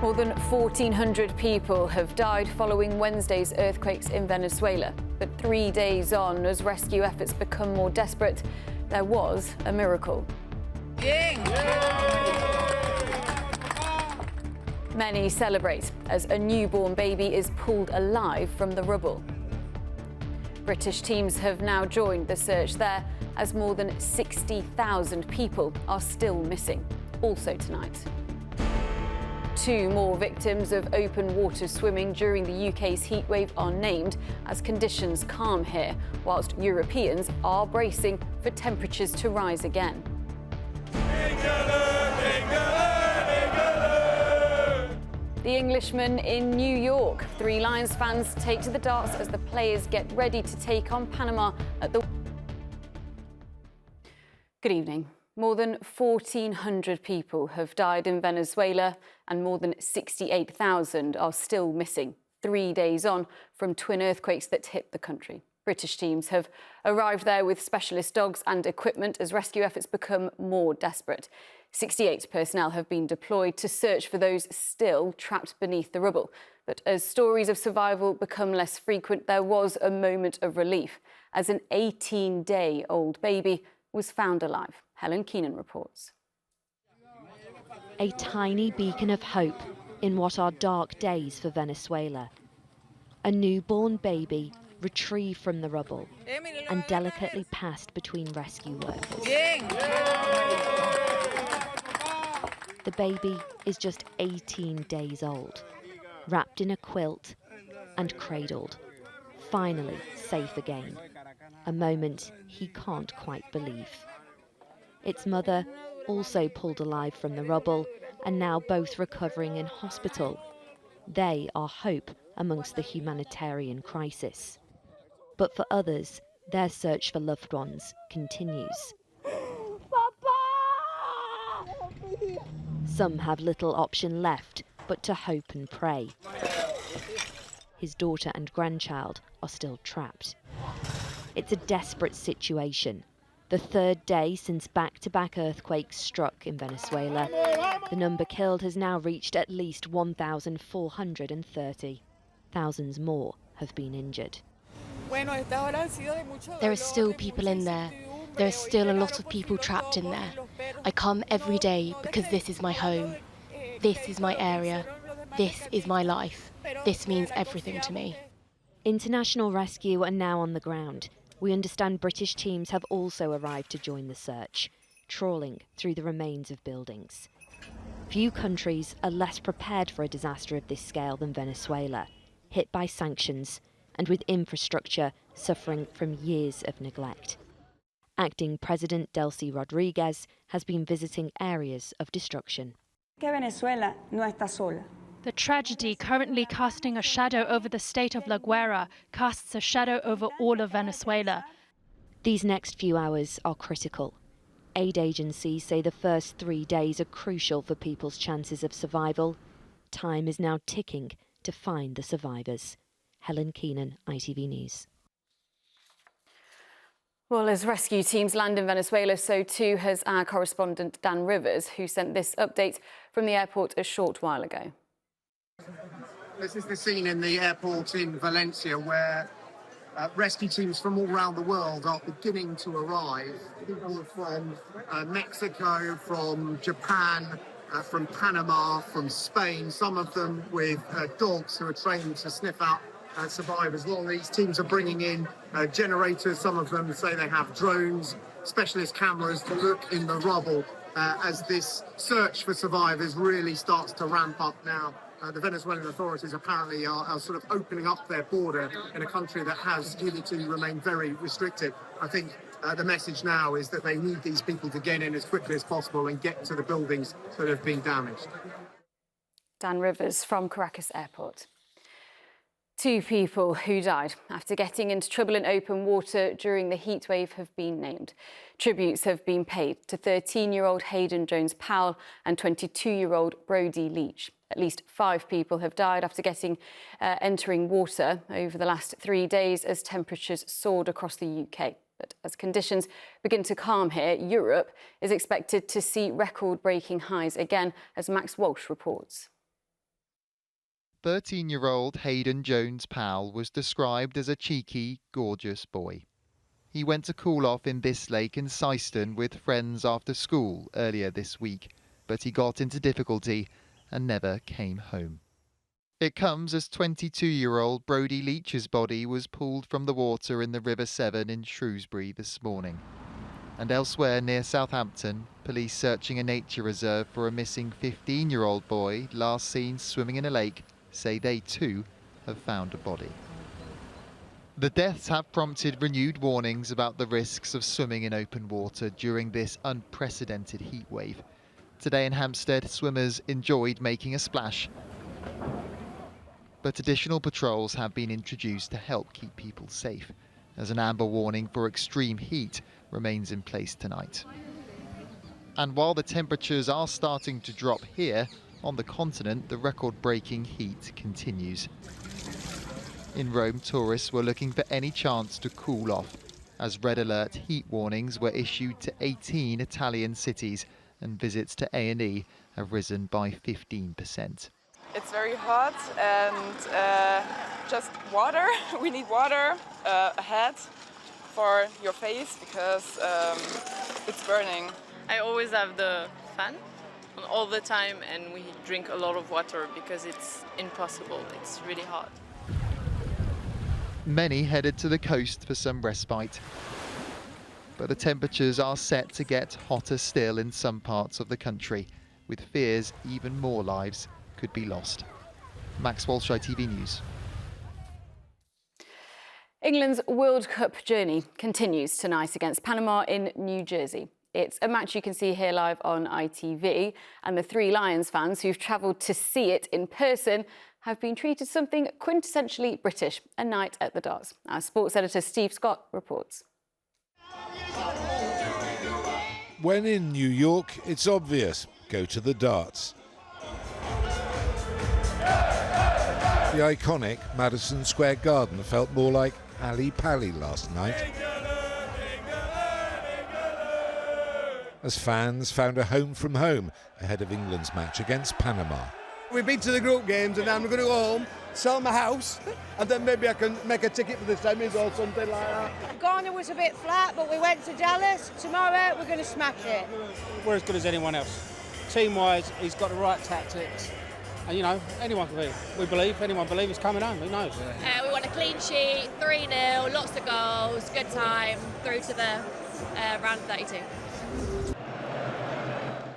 More than 1,400 people have died following Wednesday's earthquakes in Venezuela. But 3 days on, as rescue efforts become more desperate, there was a miracle. Many celebrate as a newborn baby is pulled alive from the rubble. British teams have now joined the search there, as more than 60,000 people are still missing, also tonight. 2 more victims of open water swimming during the UK's heatwave are named as conditions calm here, whilst Europeans are bracing for temperatures to rise again. The Englishman in New York. 3 Lions fans take to the darts as the players get ready to take on Panama at the... Good evening. More than 1,400 people have died in Venezuela and more than 68,000 are still missing, 3 days on from twin earthquakes that hit the country. British teams have arrived there with specialist dogs and equipment as rescue efforts become more desperate. 68 personnel have been deployed to search for those still trapped beneath the rubble. But as stories of survival become less frequent, there was a moment of relief as an 18-day-old baby was found alive. Helen Keenan reports. A tiny beacon of hope in what are dark days for Venezuela. A newborn baby retrieved from the rubble and delicately passed between rescue workers. The baby is just 18 days old, wrapped in a quilt and cradled, finally safe again, a moment he can't quite believe. Its mother also pulled alive from the rubble and now both recovering in hospital. They are hope amongst the humanitarian crisis. But for others, their search for loved ones continues. Some have little option left but to hope and pray. His daughter and grandchild are still trapped. It's a desperate situation. The 3rd day since back-to-back earthquakes struck in Venezuela. The number killed has now reached at least 1,430. Thousands more have been injured. There are still people in there. There are still a lot of people trapped in there. I come every day because this is my home. This is my area. This is my life. This means everything to me. International rescue are now on the ground. We understand British teams have also arrived to join the search, trawling through the remains of buildings. Few countries are less prepared for a disaster of this scale than Venezuela, hit by sanctions and with infrastructure suffering from years of neglect. Acting President Delcy Rodriguez has been visiting areas of destruction. Venezuela no está sola. The tragedy currently casting a shadow over the state of La Guaira casts a shadow over all of Venezuela. These next few hours are critical. Aid agencies say the first 3 days are crucial for people's chances of survival. Time is now ticking to find the survivors. Helen Keenan, ITV News. Well, as rescue teams land in Venezuela, so too has our correspondent Dan Rivers, who sent this update from the airport a short while ago. This is the scene in the airport in Valencia where rescue teams from all around the world are beginning to arrive. People from Mexico, from Japan, from Panama, from Spain, some of them with dogs who are trained to sniff out survivors. A lot of these teams are bringing in generators. Some of them say they have drones, specialist cameras to look in the rubble as this search for survivors really starts to ramp up now. The Venezuelan authorities apparently are sort of opening up their border in a country that has hitherto remained very restricted. I think the message now is that they need these people to get in as quickly as possible and get to the buildings that have been damaged. Dan Rivers from Caracas Airport. 2 people who died after getting into trouble in open water during the heatwave have been named. Tributes have been paid to 13-year-old Hayden Jones-Powell and 22-year-old Brody Leach. At least 5 people have died after entering water over the last 3 days as temperatures soared across the UK. But as conditions begin to calm here, Europe is expected to see record-breaking highs again, as Max Walsh reports. 13-year-old Hayden Jones-Powell was described as a cheeky, gorgeous boy. He went to cool off in this lake in Syston with friends after school earlier this week, but he got into difficulty and never came home. It comes as 22-year-old Brodie Leach's body was pulled from the water in the River Severn in Shrewsbury this morning. And elsewhere near Southampton, police searching a nature reserve for a missing 15-year-old boy last seen swimming in a lake say they too have found a body. The deaths have prompted renewed warnings about the risks of swimming in open water during this unprecedented heat wave. Today in Hampstead, swimmers enjoyed making a splash, but additional patrols have been introduced to help keep people safe, as an amber warning for extreme heat remains in place tonight. And while the temperatures are starting to drop here, on the continent, the record-breaking heat continues. In Rome, tourists were looking for any chance to cool off, as red alert heat warnings were issued to 18 Italian cities, and visits to A&E have risen by 15%. It's very hot and just water. We need water ahead for your face because it's burning. I always have the fan on all the time and we drink a lot of water because it's impossible. It's really hot. Many headed to the coast for some respite, but the temperatures are set to get hotter still in some parts of the country, with fears even more lives could be lost. Max Walsh, ITV News. England's World Cup journey continues tonight against Panama in New Jersey. It's a match you can see here live on ITV, and the Three Lions fans who've travelled to see it in person have been treated something quintessentially British, a night at the darts. Our sports editor Steve Scott reports. When in New York, it's obvious. Go to the darts. The iconic Madison Square Garden felt more like Ali Pali last night, as fans found a home from home ahead of England's match against Panama. We've been to the group games and now I'm going to go home, sell my house, and then maybe I can make a ticket for the semis or something like that. Ghana was a bit flat, but we went to Dallas. Tomorrow we're going to smack it. We're as good as anyone else. Team-wise, he's got the right tactics. And, you know, anyone can believe. We believe, anyone believes he's coming home, who knows? We want a clean sheet, 3-0, lots of goals, good time, through to the round 32.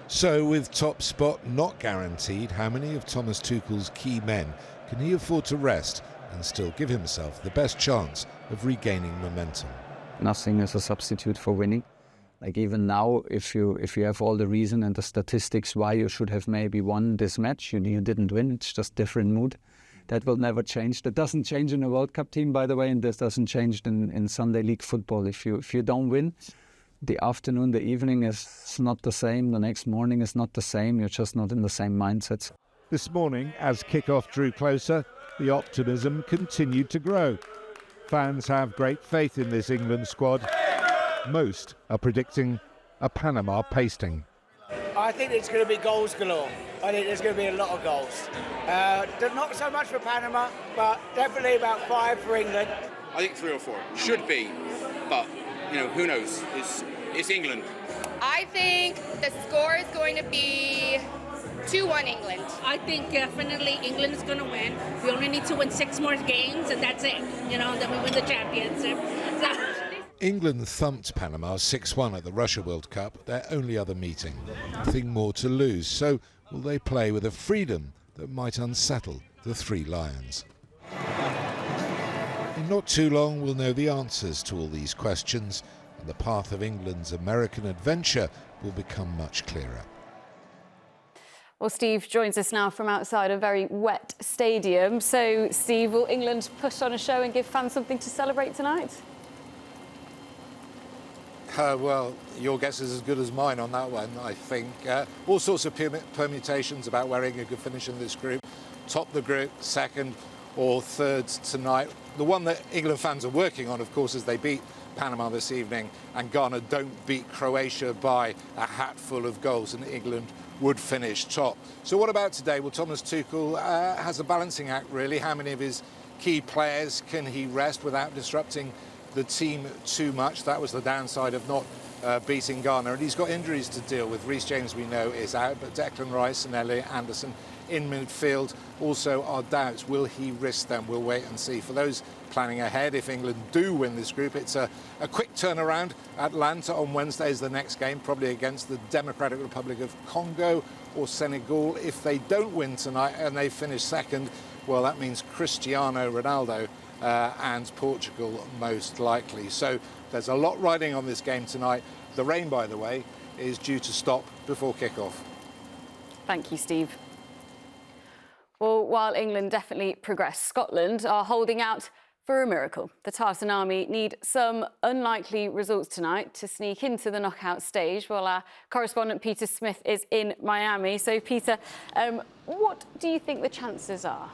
So, with top spot not guaranteed, how many of Thomas Tuchel's key men can he afford to rest and still give himself the best chance of regaining momentum? Nothing is a substitute for winning. Like even now, if you have all the reason and the statistics why you should have maybe won this match, you didn't win. It's just different mood. That will never change. That doesn't change in a World Cup team, by the way, and this doesn't change in Sunday League football. If you don't win, the afternoon, the evening is not the same. The next morning is not the same. You're just not in the same mindset. This morning, as kick-off drew closer, the optimism continued to grow. Fans have great faith in this England squad. Most are predicting a Panama pasting. I think it's going to be goals galore. I think there's going to be a lot of goals. Not so much for Panama, but definitely about 5 for England. I think 3 or 4 should be, but you know, who knows? It's England. I think the score is going to be 2-1 England. I think definitely England is going to win. We only need to win 6 more games and that's it. You know, then we win the championship. England thumped Panama 6-1 at the Russia World Cup, their only other meeting. Nothing more to lose, so will they play with a freedom that might unsettle the Three Lions? In not too long we'll know the answers to all these questions, and the path of England's American adventure will become much clearer. Well, Steve joins us now from outside a very wet stadium. So, Steve, will England put on a show and give fans something to celebrate tonight? Well, your guess is as good as mine on that one, I think. All sorts of permutations about where England could finish in this group. Top the group, second or third tonight. The one that England fans are working on, of course, is they beat Panama this evening and Ghana don't beat Croatia by a hatful of goals, and England would finish top. So what about today? Well, Thomas Tuchel has a balancing act, really. How many of his key players can he rest without disrupting the team too much? That was the downside of not beating Ghana. And he's got injuries to deal with. Reece James, we know, is out, but Declan Rice and Elliot Anderson in midfield also are doubts. Will he risk them? We'll wait and see. For those planning ahead, if England do win this group, it's a quick turnaround. Atlanta on Wednesday is the next game, probably against the Democratic Republic of Congo or Senegal. If they don't win tonight and they finish second, well, that means Cristiano Ronaldo and Portugal most likely. So there's a lot riding on this game tonight. The rain, by the way, is due to stop before kick-off. Thank you, Steve. Well, while England definitely progressed, Scotland are holding out for a miracle. The Tartan Army need some unlikely results tonight to sneak into the knockout stage, while our correspondent Peter Smith is in Miami. So, Peter, what do you think the chances are?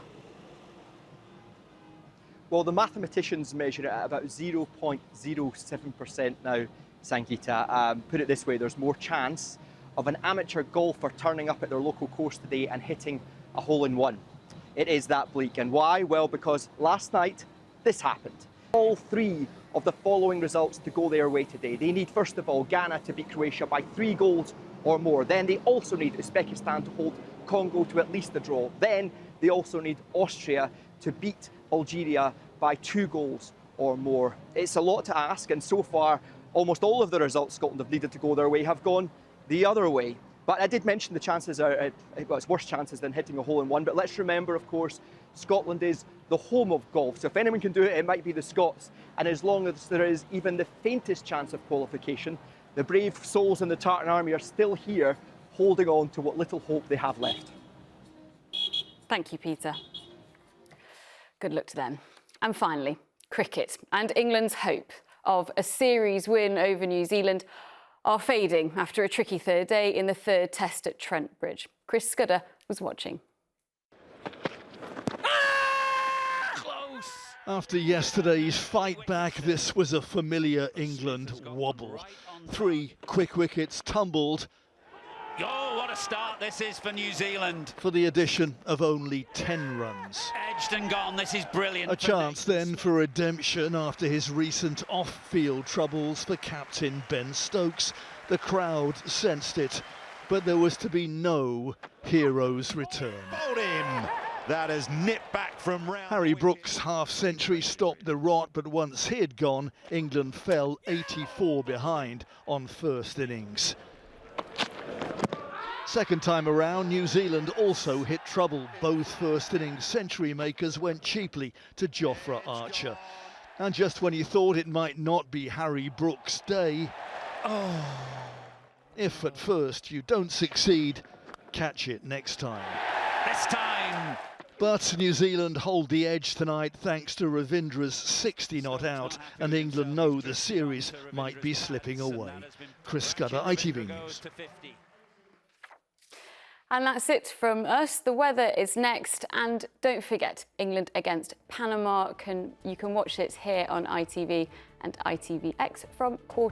Well, the mathematicians measure it at about 0.07% now, Sangeeta. Put it this way, there's more chance of an amateur golfer turning up at their local course today and hitting a hole-in-one. It is that bleak. And why? Well, because last night, this happened. All three of the following results to go their way today. They need, first of all, Ghana to beat Croatia by 3 goals or more. Then they also need Uzbekistan to hold Congo to at least a draw. Then they also need Austria to beat Algeria by 2 goals or more. It's a lot to ask, and so far, almost all of the results Scotland have needed to go their way have gone the other way. But I did mention the chances are, well, it's worse chances than hitting a hole-in-one. But let's remember, of course, Scotland is the home of golf. So if anyone can do it, it might be the Scots. And as long as there is even the faintest chance of qualification, the brave souls in the Tartan Army are still here, holding on to what little hope they have left. Thank you, Peter. Good luck to them. And finally, cricket. And England's hope of a series win over New Zealand are fading after a tricky third day in the third test at Trent Bridge. Chris Scudder was watching. After yesterday's fight back, this was a familiar England wobble. 3 quick wickets tumbled. Oh, what a start this is for New Zealand. For the addition of only 10 runs. Edged and gone, this is brilliant. A chance then for redemption after his recent off-field troubles for captain Ben Stokes. The crowd sensed it, but there was to be no hero's return. Bowled him. That is nipped back from round. Harry Brooks' half-century stopped the rot, but once he had gone, England fell 84 behind on first innings. Second time around, New Zealand also hit trouble. Both first innings century makers went cheaply to Jofra Archer. And just when you thought it might not be Harry Brooks' day, if at first you don't succeed, catch it next time. This time. But New Zealand hold the edge tonight thanks to Ravindra's 60 not out, and England know the series might be slipping away. Chris Scudder, ITV News. And that's it from us. The weather is next. And don't forget, England against Panama. You can watch it here on ITV and ITVX from 1:15.